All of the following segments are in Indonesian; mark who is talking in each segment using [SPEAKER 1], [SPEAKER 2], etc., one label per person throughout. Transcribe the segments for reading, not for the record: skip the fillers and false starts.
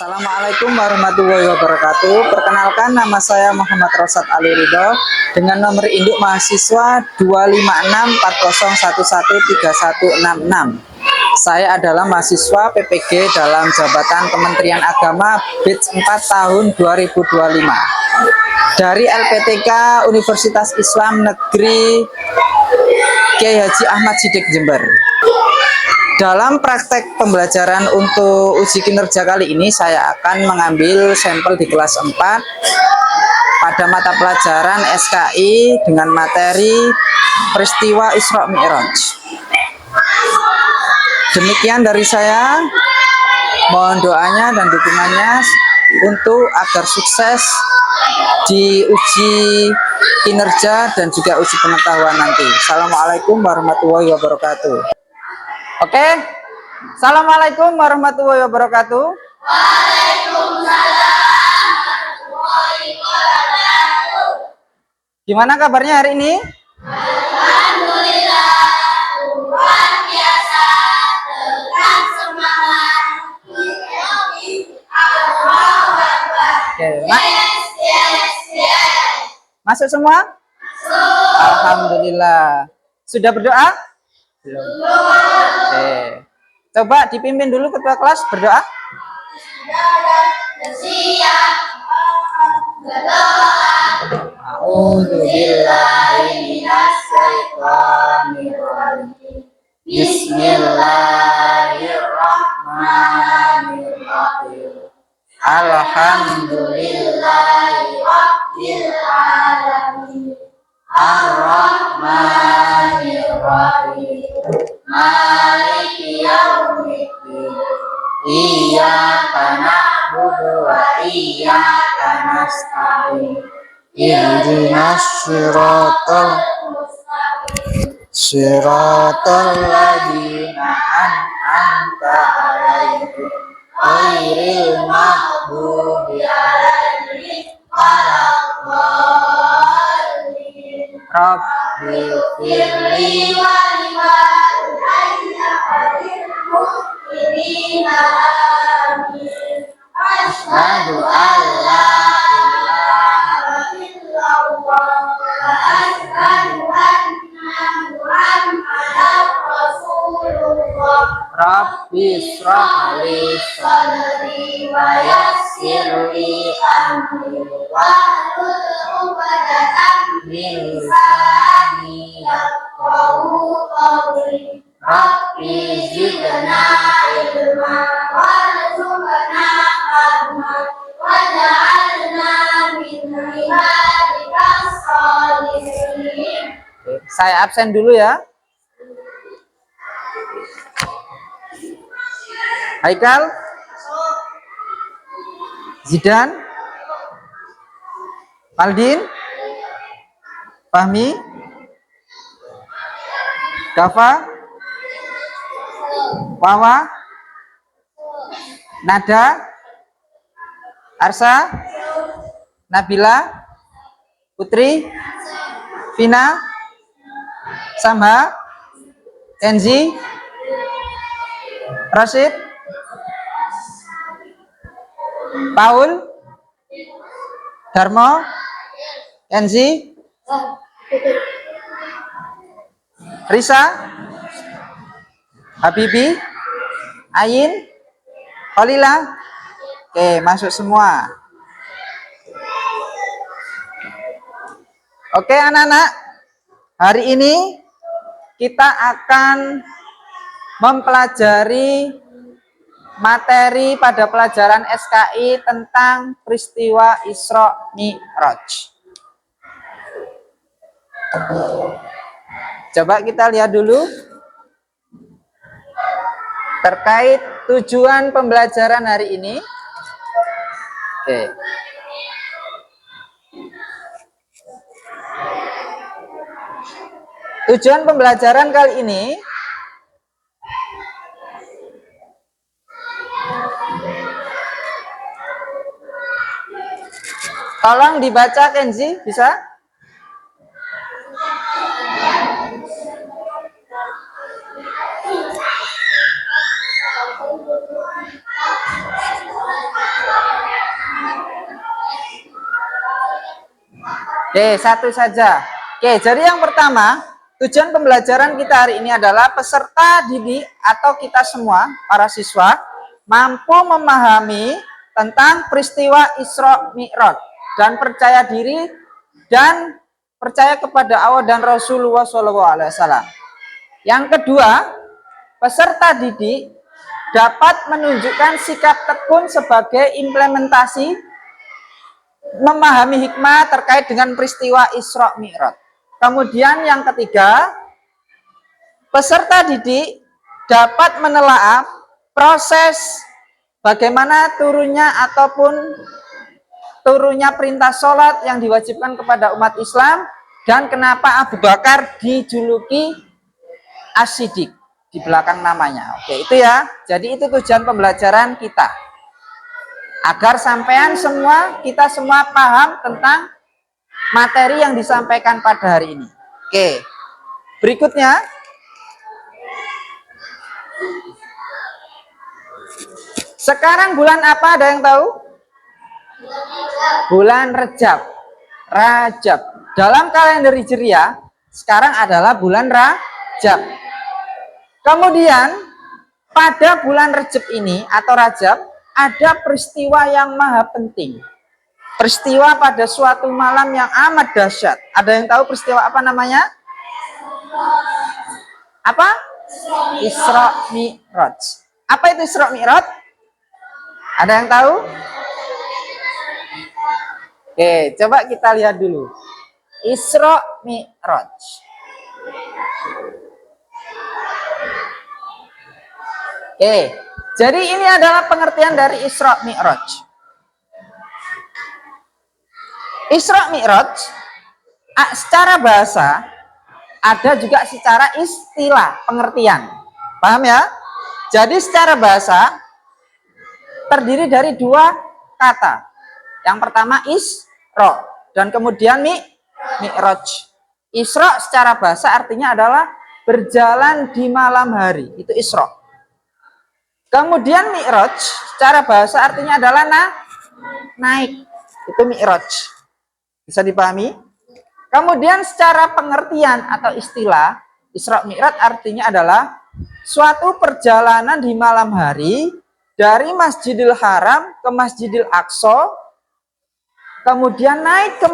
[SPEAKER 1] Assalamualaikum warahmatullahi wabarakatuh. Perkenalkan, nama saya Muhammad Rosad Ali Ridho dengan nomor induk mahasiswa 25640113166. Saya adalah mahasiswa PPG dalam jabatan Kementerian Agama Batch 4 tahun 2025 dari LPTK Universitas Islam Negeri Kiai Haji Ahmad Siddiq Jember. Dalam praktek pembelajaran untuk uji kinerja kali ini, saya akan mengambil sampel di kelas 4 pada mata pelajaran SKI dengan materi peristiwa Isra Mi'raj. Demikian dari saya, mohon doanya dan dukungannya untuk agar sukses di uji kinerja dan juga uji pengetahuan nanti. Assalamualaikum warahmatullahi wabarakatuh. Oke, assalamualaikum warahmatullahi wabarakatuh. Waalaikumsalam. Gimana kabarnya hari ini? Alhamdulillah, luar biasa, tetap semangat. Oke, masuk semua? Masuk. Alhamdulillah. Sudah berdoa? Belum. Oke. Coba dipimpin dulu ketua kelas berdoa. Siap. Berdoa. A'udzubillahi minasyaitonir rajim. Bismillahirrahmanirrahim. Alhamdulillahi rabbil alamin. Ar-Rahmanir-Rahim. Maliki yaumiddin. Iyyaka na'budu wa iyyaka nasta'in. Ihdinas siratal ladzina an'amta 'alaihim ghairil maghdubi 'alaihim waladdallin. Rabbi firli asyhadu an la ilaha illallah wa asyhadu anna muhammadar rasulullah. Rabbi shrah li sadri wa yassir li amri wahlul 'uqdatam min lisani yafqahu qawli. Rabbi zidna ilma warzuqna fahma waj'alna min ibadikas sholihin. Saya absen dulu ya. Haikal, Zidan, Maldin, Fahmi, Kafa, Wawa, Nada, Arsa, Nabila, Putri, Vina, Samha, Kenzi, Rashid, Paul, Darmo, Kenzi, Risa, Habibi, Ayin, Kholila. Oke, masuk semua. Oke anak-anak, hari ini kita akan mempelajari materi pada pelajaran SKI tentang peristiwa Isra Mi'raj. Coba kita lihat dulu terkait tujuan pembelajaran hari ini. Oke. Tujuan pembelajaran kali ini tolong dibaca Kenzi, bisa? Oke, satu saja. Oke, jadi yang pertama, tujuan pembelajaran kita hari ini adalah peserta didik atau kita semua, para siswa, mampu memahami tentang peristiwa Isra Mi'raj dan percaya diri dan percaya kepada Allah dan Rasulullah SAW. Yang kedua, peserta didik dapat menunjukkan sikap tekun sebagai implementasi memahami hikmah terkait dengan peristiwa Isra Mi'raj. Kemudian yang ketiga, peserta didik dapat menelaah proses bagaimana turunnya perintah sholat yang diwajibkan kepada umat Islam dan kenapa Abu Bakar dijuluki As-Siddiq di belakang namanya. Oke, itu ya. Jadi itu tujuan pembelajaran kita. Agar kita semua paham tentang materi yang disampaikan pada hari ini. Oke. Berikutnya, sekarang bulan apa, ada yang tahu? Bulan Rajab. Dalam kalender Hijriah sekarang adalah bulan Rajab. Kemudian pada bulan Rajab ini atau Rajab ada peristiwa yang maha penting. Peristiwa pada suatu malam yang amat dahsyat. Ada yang tahu peristiwa apa namanya? Apa? Isra Mi'raj. Apa itu Isra Mi'raj? Ada yang tahu? Oke, coba kita lihat dulu. Isra Mi'raj. Oke, jadi ini adalah pengertian dari Isra Mi'raj. Isra Mi'raj secara bahasa ada juga secara istilah pengertian. Paham ya? Jadi secara bahasa terdiri dari dua kata. Yang pertama Isra dan kemudian Mi'raj. Isra secara bahasa artinya adalah berjalan di malam hari. Itu Isra. Kemudian Mi'raj secara bahasa artinya adalah naik. Itu Mi'raj. Bisa dipahami? Kemudian secara pengertian atau istilah, Isra Mi'raj artinya adalah suatu perjalanan di malam hari dari Masjidil Haram ke Masjidil Aqsa, kemudian naik ke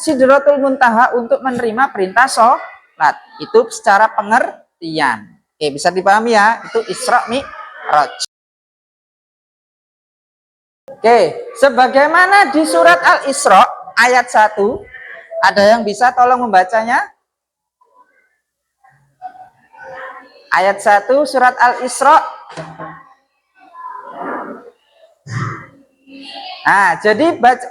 [SPEAKER 1] Sidratul Muntaha untuk menerima perintah sholat. Itu secara pengertian. Oke, bisa dipahami ya? Itu Isra Mi'raj. Oke, sebagaimana di surat Al-Isra ayat 1, ada yang bisa tolong membacanya? Ayat 1 surat Al-Isra. Nah, jadi baca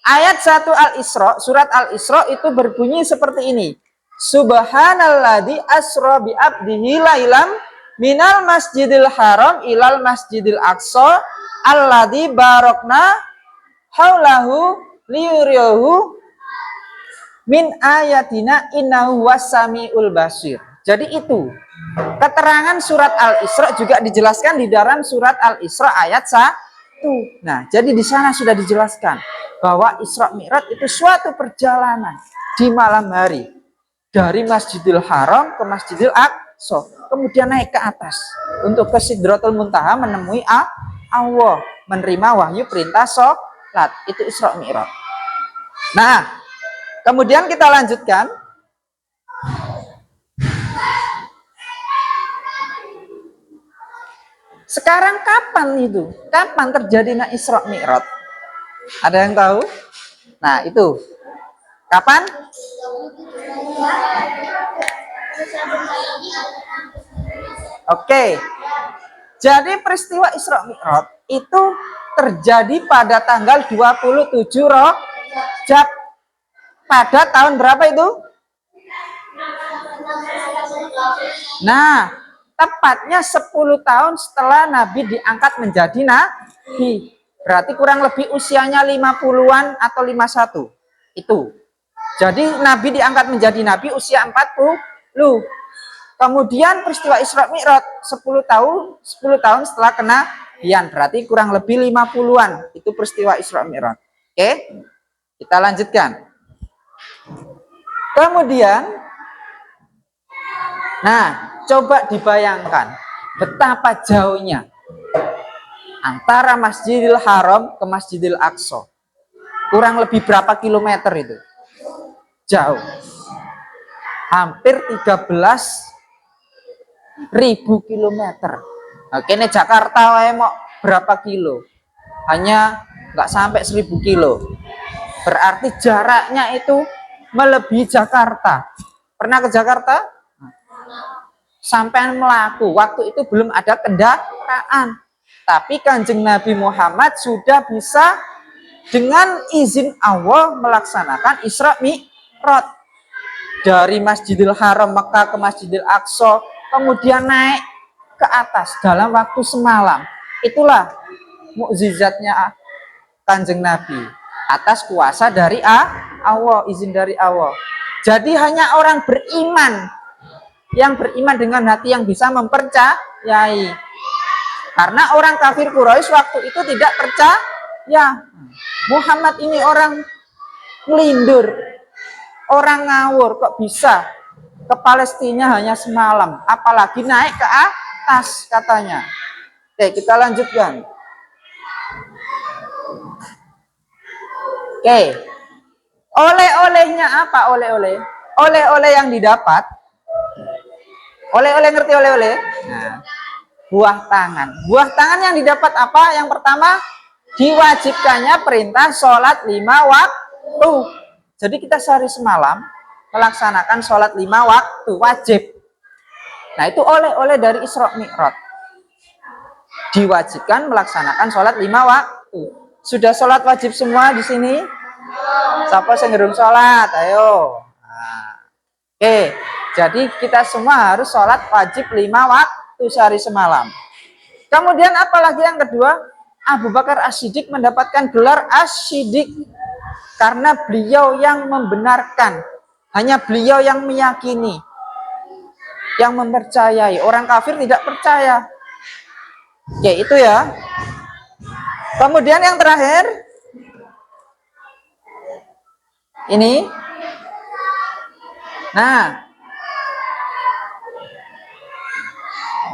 [SPEAKER 1] ayat 1 Al-Isra, surat Al-Isra itu berbunyi seperti ini. Subhanalladzi asra bi abdihi lailam minal masjidil haram ilal masjidil aqsa alladzi barakna haulahu liyuriyahu min ayatina innahu wasamiul basir. Jadi itu keterangan surat Al-Isra juga dijelaskan di dalam surat Al-Isra ayat 1. Nah, jadi di sana sudah dijelaskan bahwa Isra Mi'raj itu suatu perjalanan di malam hari dari Masjidil Haram ke Masjidil Aqsa, kemudian naik ke atas untuk ke Sidratul Muntaha menemui Allah, menerima wahyu perintah sholat. Itu Isra Mi'raj. Nah, kemudian kita lanjutkan. Sekarang kapan itu? Kapan terjadinya Isra Mi'raj? Ada yang tahu? Nah, itu. Kapan? Oke. Jadi peristiwa Isra Mi'raj itu terjadi pada tanggal 27 Rajab. Pada tahun berapa itu? Nah, tepatnya 10 tahun setelah Nabi diangkat menjadi Nabi. Berarti kurang lebih usianya 50-an atau 51. Itu. Jadi Nabi diangkat menjadi Nabi usia 40. Kemudian peristiwa Isra Mi'raj 10 tahun setelah kenabian. Berarti kurang lebih 50-an. Itu peristiwa Isra Mi'raj. Oke. Kita lanjutkan. Kemudian, nah, coba dibayangkan betapa jauhnya antara Masjidil Haram ke Masjidil Aqsa. Kurang lebih berapa kilometer itu? Jauh. Hampir 13.000 kilometer. Oke, ini Jakarta wae mau berapa kilo? Hanya nggak sampai 1.000 kilo. Berarti jaraknya itu melebihi Jakarta. Pernah ke Jakarta? Sampai melaku. Waktu itu belum ada kendaraan. Tapi Kanjeng Nabi Muhammad sudah bisa dengan izin Allah melaksanakan Isra Mi'raj. Dari Masjidil Haram Mekah ke Masjidil Aqsa, kemudian naik ke atas dalam waktu semalam. Itulah mukjizatnya Kanjeng Nabi atas kuasa dari Allah, izin dari Allah. Jadi hanya orang beriman yang beriman dengan hati yang bisa mempercayai. Karena orang kafir Quraisy waktu itu tidak percaya. Muhammad ini orang melindur, orang ngawur, kok bisa ke Palestina hanya semalam, apalagi naik ke atas katanya. Oke, kita lanjutkan. Oke, oleh-olehnya apa? Oleh-oleh yang didapat. Oleh-oleh, ngerti oleh-oleh? Nah, buah tangan. Buah tangan yang didapat apa? Yang pertama, diwajibkannya perintah sholat 5 waktu. Jadi kita sehari semalam melaksanakan sholat 5 waktu wajib. Nah, itu oleh-oleh dari Isra Mi'raj. Diwajibkan melaksanakan sholat 5 waktu. Sudah sholat wajib semua di sini? Siapa yang belum sholat? Ayo. Nah, oke, jadi kita semua harus sholat wajib 5 waktu sehari semalam. Kemudian apalagi yang kedua, Abu Bakar As-Siddiq mendapatkan gelar As-Siddiq karena beliau yang membenarkan, hanya beliau yang meyakini, yang mempercayai. Orang kafir tidak percaya. Ya itu ya. Kemudian yang terakhir, ini. Nah,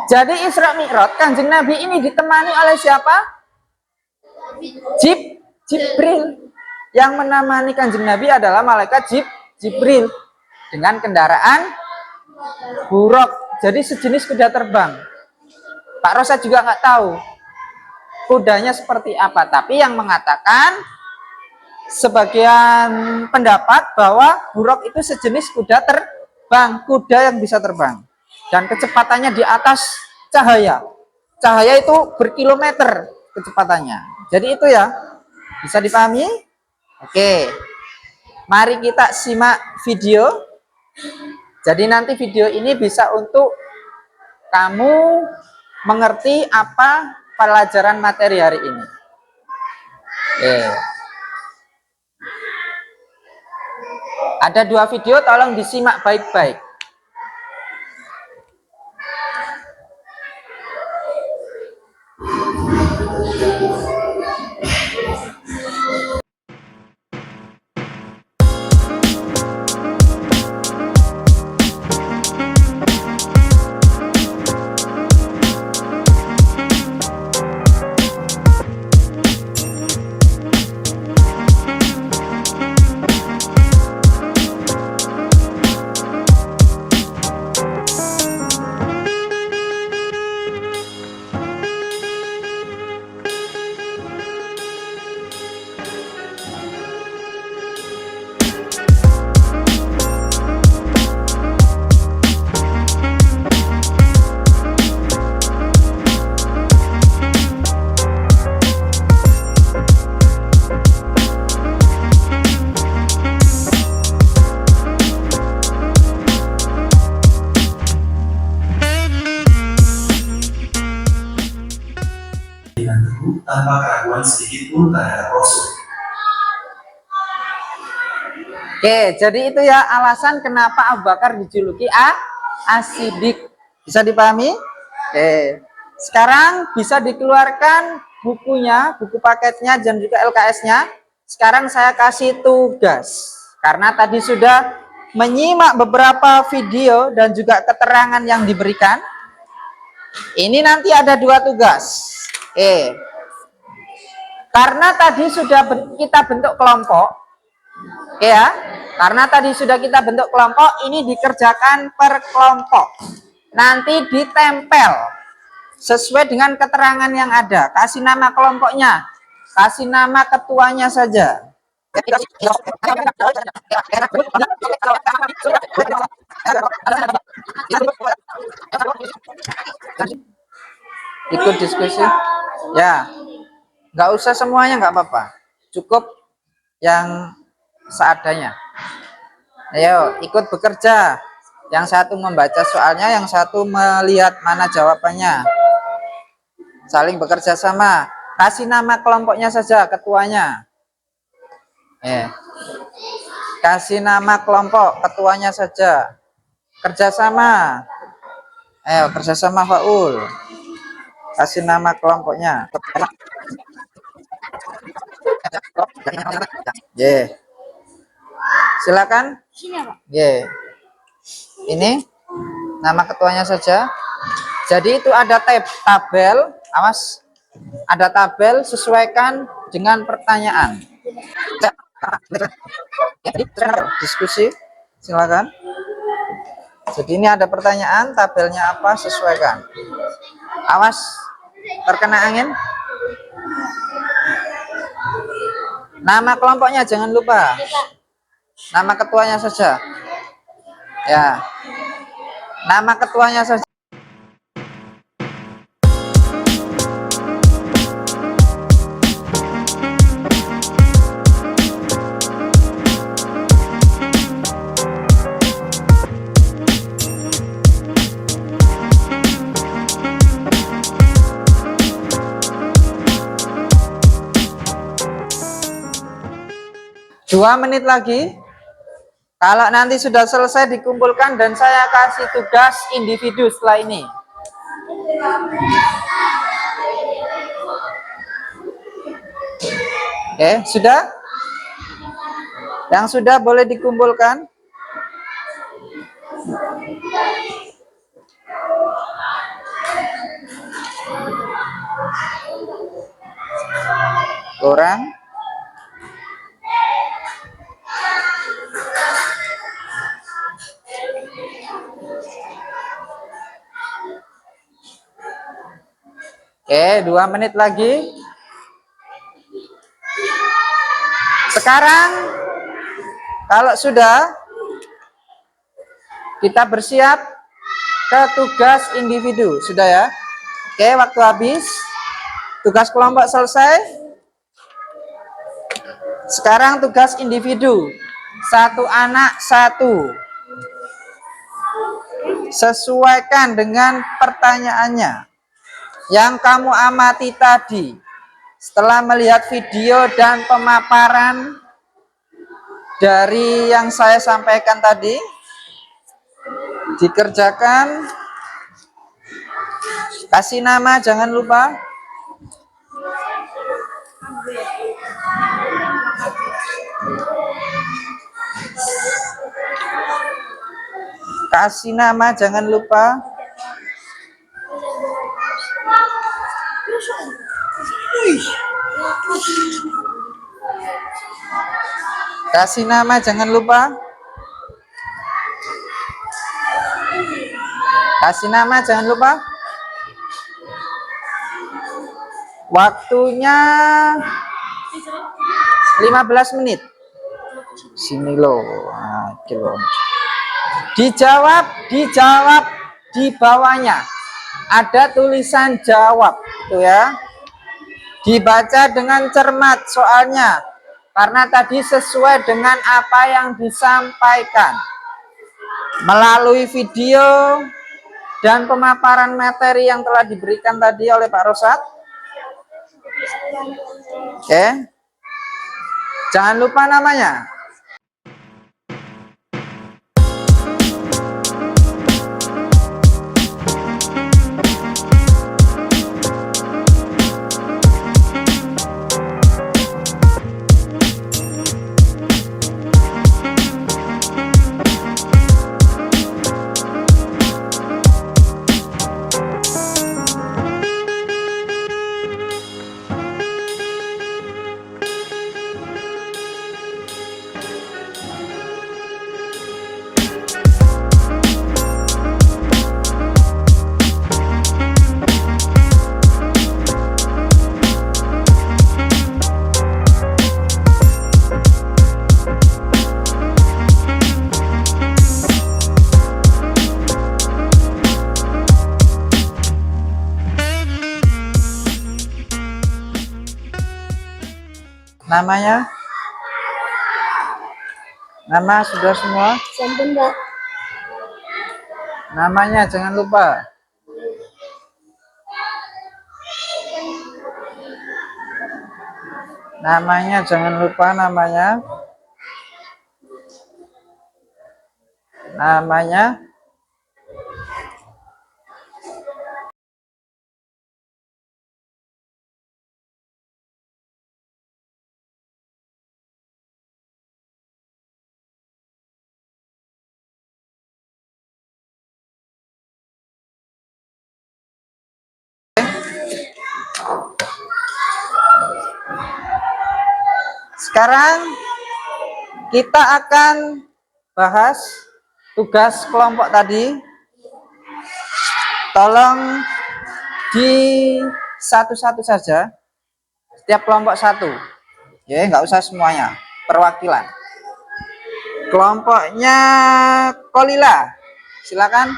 [SPEAKER 1] jadi Isra Mi'raj Kanjeng Nabi ini ditemani oleh siapa? Jibril. Yang menemani Kanjeng Nabi adalah malaikat Jibril dengan kendaraan buraq. Jadi sejenis kuda terbang. Pak Rosa juga nggak tahu kudanya seperti apa, tapi yang mengatakan sebagian pendapat bahwa buraq itu sejenis kuda terbang, kuda yang bisa terbang dan kecepatannya di atas cahaya. Cahaya itu berkilometer kecepatannya. Jadi itu ya, bisa dipahami? Oke, mari kita simak video. Jadi nanti video ini bisa untuk kamu mengerti apa pelajaran materi hari ini. Oke. Ada 2 video, tolong disimak baik-baik.
[SPEAKER 2] Tanpa keraguan sedikit pun terhadap Rasul.
[SPEAKER 1] Oke, jadi itu ya alasan kenapa Abu Bakar dijuluki As-Siddiq. Bisa dipahami? Oke. Sekarang bisa dikeluarkan bukunya, buku paketnya dan juga LKS-nya. Sekarang saya kasih tugas. Karena tadi sudah menyimak beberapa video dan juga keterangan yang diberikan. Ini nanti ada 2 tugas. Karena tadi sudah kita bentuk kelompok, ya. Karena tadi sudah kita bentuk kelompok, ini dikerjakan per kelompok. Nanti ditempel sesuai dengan keterangan yang ada. Kasih nama kelompoknya, kasih nama ketuanya saja. Ikut diskusi, ya. Nggak usah semuanya, nggak apa-apa. Cukup yang seadanya. Ayo, ikut bekerja. Yang satu membaca soalnya, yang satu melihat mana jawabannya. Saling bekerja sama. Kasih nama kelompoknya saja, ketuanya. Kasih nama kelompok, ketuanya saja. Kerjasama. Ayo, kerjasama Faul. Kasih nama kelompoknya. Silakan. Ini nama ketuanya saja. Jadi itu ada tabel, awas. Ada tabel, sesuaikan dengan pertanyaan. Diskusi, silakan. Jadi ini ada pertanyaan, tabelnya apa, sesuaikan. Awas, terkena angin. Nama kelompoknya jangan lupa. Nama ketuanya saja. Ya. Nama ketuanya saja. Dua menit lagi. Kalau nanti sudah selesai dikumpulkan dan saya kasih tugas individu setelah ini. Oke, sudah? Yang sudah boleh dikumpulkan. Kurang. Oke, 2 menit lagi. Sekarang, kalau sudah, kita bersiap ke tugas individu. Sudah ya? Oke, waktu habis. Tugas kelompok selesai. Sekarang tugas individu. 1 anak 1. Sesuaikan dengan pertanyaannya yang kamu amati tadi. Setelah melihat video dan pemaparan dari yang saya sampaikan tadi, dikerjakan. Kasih nama jangan lupa. Kasih nama jangan lupa. Kasih nama jangan lupa. Kasih nama jangan lupa. Waktunya 15 menit. Sini loh. Nah, dijawab di bawahnya. Ada tulisan jawab tuh ya. Dibaca dengan cermat soalnya, karena tadi sesuai dengan apa yang disampaikan melalui video dan pemaparan materi yang telah diberikan tadi oleh Pak Rosad. Oke, jangan lupa namanya. Namanya? Nama sudah semua?
[SPEAKER 3] Sampun, Mbak.
[SPEAKER 1] Namanya jangan lupa. Namanya jangan lupa namanya. Namanya. Sekarang kita akan bahas tugas kelompok tadi. Tolong di satu-satu saja. Setiap kelompok satu. Ya, nggak usah semuanya. Perwakilan. Kelompoknya Kolila. Silakan.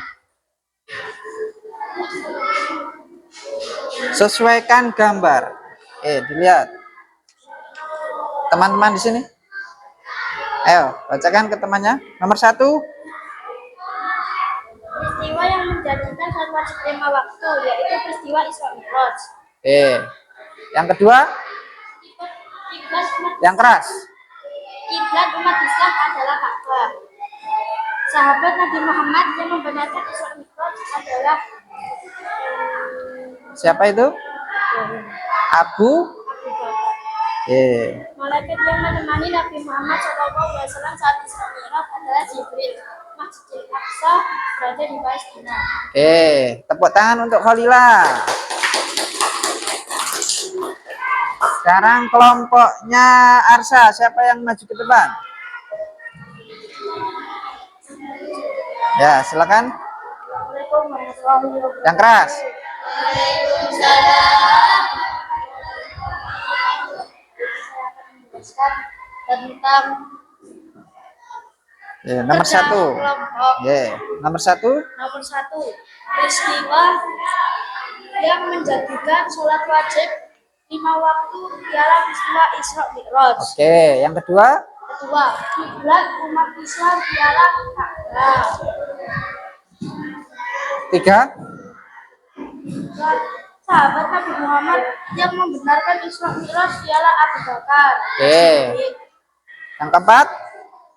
[SPEAKER 1] Sesuaikan gambar. Dilihat. Teman-teman di sini. Ayo, bacakan ke temannya. Nomor 1.
[SPEAKER 3] Peristiwa yang menjadikan sholat wajib 5 waktu, yaitu peristiwa Isra Mi'raj.
[SPEAKER 1] Yang kedua,
[SPEAKER 3] Kiblat umat,
[SPEAKER 1] yang keras.
[SPEAKER 3] kiblat umat Islam adalah Ka'bah. Sahabat Nabi Muhammad yang membenarkan Isra Mi'raj adalah
[SPEAKER 1] Siapa itu? Abu.
[SPEAKER 3] Abu Bakar. Malaikat yang menemani Nabi Muhammad SAW saat Isra Mi'raj adalah Jibril. Masjidil Aqsa berada di Palestina.
[SPEAKER 1] Tepuk tangan untuk Khalila. Sekarang kelompoknya Arsa. Siapa yang maju ke depan? Ya, silakan.
[SPEAKER 3] Assalamualaikum warahmatullahi wabarakatuh.
[SPEAKER 1] Yang keras.
[SPEAKER 3] Tentang
[SPEAKER 1] Nomor 1.
[SPEAKER 3] kelompok.
[SPEAKER 1] Nomor 1.
[SPEAKER 3] Nomor 1, peristiwa yang menjadikan sholat wajib 5 waktu ialah peristiwa Isra Mi'raj.
[SPEAKER 1] Yang kedua.
[SPEAKER 3] Kedua, kiblat umat Islam ialah Ka'bah.
[SPEAKER 1] 3.
[SPEAKER 3] Sahabat Nabi Muhammad yang membenarkan Isra Mi'raj ialah Abu Bakar.
[SPEAKER 1] Yang keempat.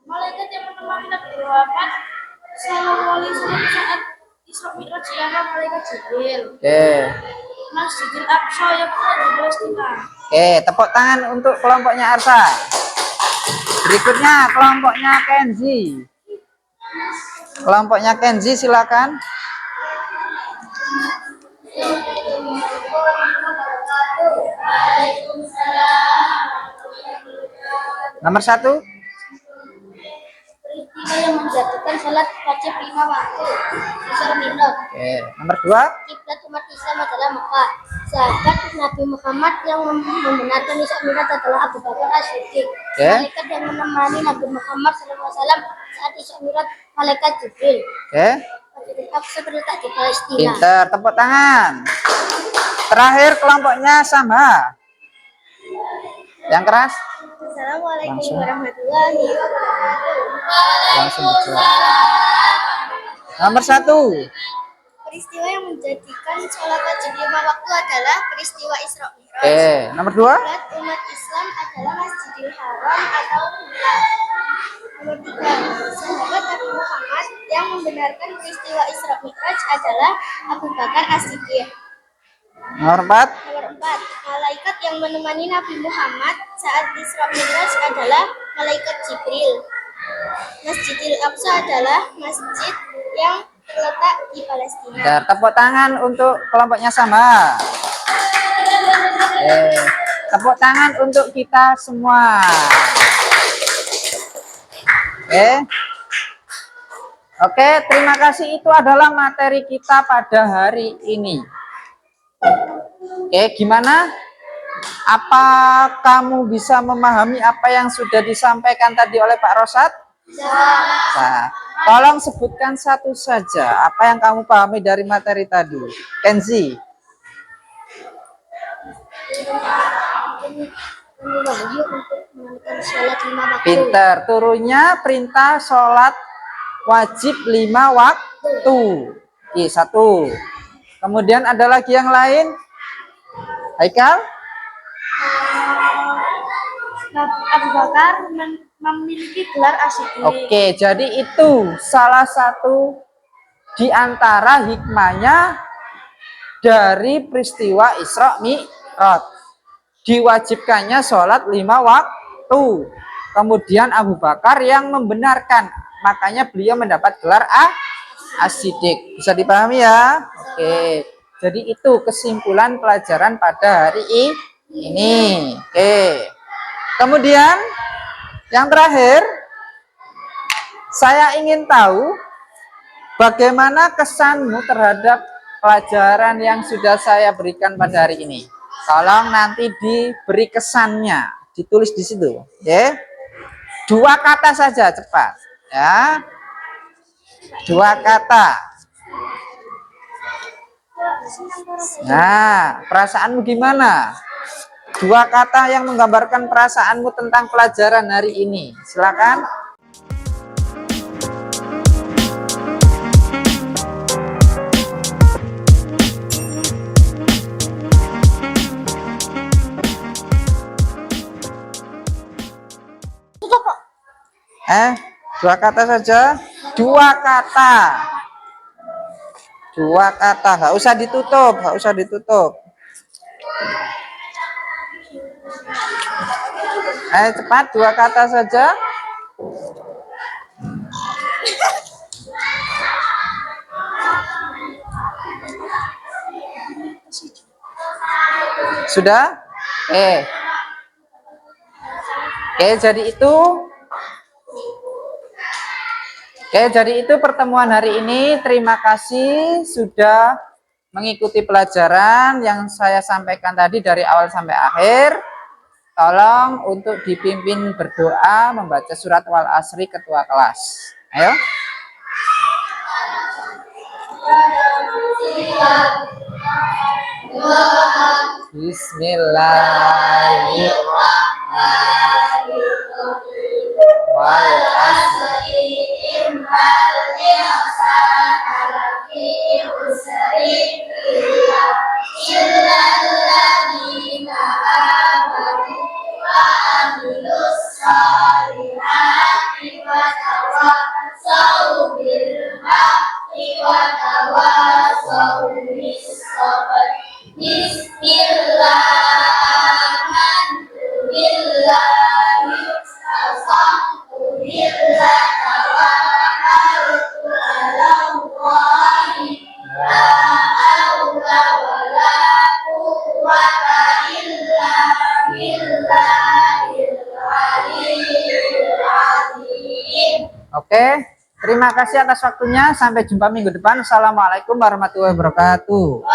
[SPEAKER 3] Malaikat yang menemani Nabi Muhammad Sallallahu Alaihi Wasallam saat Isra Mi'raj ialah malaikat Jibril. Masjidil Aqsa yang berada di Palestina.
[SPEAKER 1] Tepuk tangan untuk kelompoknya Arsa. Berikutnya kelompoknya Kenzi. Kelompoknya Kenzi silakan. Nomor 1.
[SPEAKER 3] Peristiwa yang menjatuhkan sholat wajib 5 waktu Isra Mi'raj.
[SPEAKER 1] Nomor 2.
[SPEAKER 3] Kiblat umat Islam adalah Mekah. Sahabat Nabi Muhammad yang membenarkan Isra Mi'raj adalah Abu Bakar As-Siddiq. Malaikat yang menemani Nabi Muhammad SAW saat Isra Mi'raj malaikat Jibril. Masjidil Aqsa terletak di Palestina.
[SPEAKER 1] Pinter, tepuk tangan. Terakhir kelompoknya sama. Yang keras.
[SPEAKER 3] Assalamualaikum
[SPEAKER 1] Langsung.
[SPEAKER 3] warahmatullahi wabarakatuh.
[SPEAKER 1] Langsung dijawab. Nomor 1.
[SPEAKER 3] Peristiwa yang menjadikan sholat wajib 5 waktu adalah peristiwa Isra Mi'raj.
[SPEAKER 1] Nomor 2.
[SPEAKER 3] Kiblat umat Islam adalah Masjidil Haram atau Qiblat. Nomor 3, sahabat Nabi Muhammad yang membenarkan peristiwa Isra Mi'raj adalah Abu Bakar As-Siddiq.
[SPEAKER 1] Nomor 4.
[SPEAKER 3] Nomor 4, malaikat yang menemani Nabi Muhammad saat Isra Mi'raj adalah malaikat Jibril. Masjidil Aqsa adalah masjid yang terletak di Palestina.
[SPEAKER 1] Tepuk tangan untuk kelompoknya sama. Tepuk tangan untuk kita semua. Oke, terima kasih. Itu adalah materi kita pada hari ini. Gimana? Apa kamu bisa memahami apa yang sudah disampaikan tadi oleh Pak Rosad? Nah, tolong sebutkan satu saja apa yang kamu pahami dari materi tadi. Kenzi.
[SPEAKER 3] kami wahyu untuk menunaikan sholat 5 waktu.
[SPEAKER 1] Pinter. Turunnya perintah sholat wajib 5 waktu. Oke, 1. Kemudian ada lagi yang lain? Haikal?
[SPEAKER 3] Abu Bakar memiliki gelar As-Siddiq.
[SPEAKER 1] Oke, jadi itu salah satu di antara hikmahnya dari peristiwa Isra Mi'raj. Diwajibkannya sholat 5 waktu. Kemudian Abu Bakar yang membenarkan, makanya beliau mendapat gelar As-Siddiq. Bisa dipahami ya? Oke. Jadi itu kesimpulan pelajaran pada hari ini. Oke. Kemudian yang terakhir, saya ingin tahu bagaimana kesanmu terhadap pelajaran yang sudah saya berikan pada hari ini. Tolong nanti diberi kesannya, ditulis di situ, ya. 2 kata saja, cepat, ya. 2 kata. Nah, perasaanmu gimana? 2 kata yang menggambarkan perasaanmu tentang pelajaran hari ini. Silakan. Dua kata saja. 2 kata. 2 kata. Nggak usah ditutup. Nggak usah ditutup. Cepat. 2 kata saja. Sudah? Jadi itu pertemuan hari ini. Terima kasih sudah mengikuti pelajaran yang saya sampaikan tadi dari awal sampai akhir. Tolong untuk dipimpin berdoa membaca surat Wal Asri ketua kelas. Ayo. Bismillahirrahmanirrahim. Wal asri innal insana lafi khusr illa alladziina aamanu wa amilus solihati wa tawassaw bil haqqi wa tawassaw bis sabr. Bismillahirrahmanirrahim. Oke, terima kasih atas waktunya. Sampai jumpa minggu depan. Assalamualaikum warahmatullahi wabarakatuh.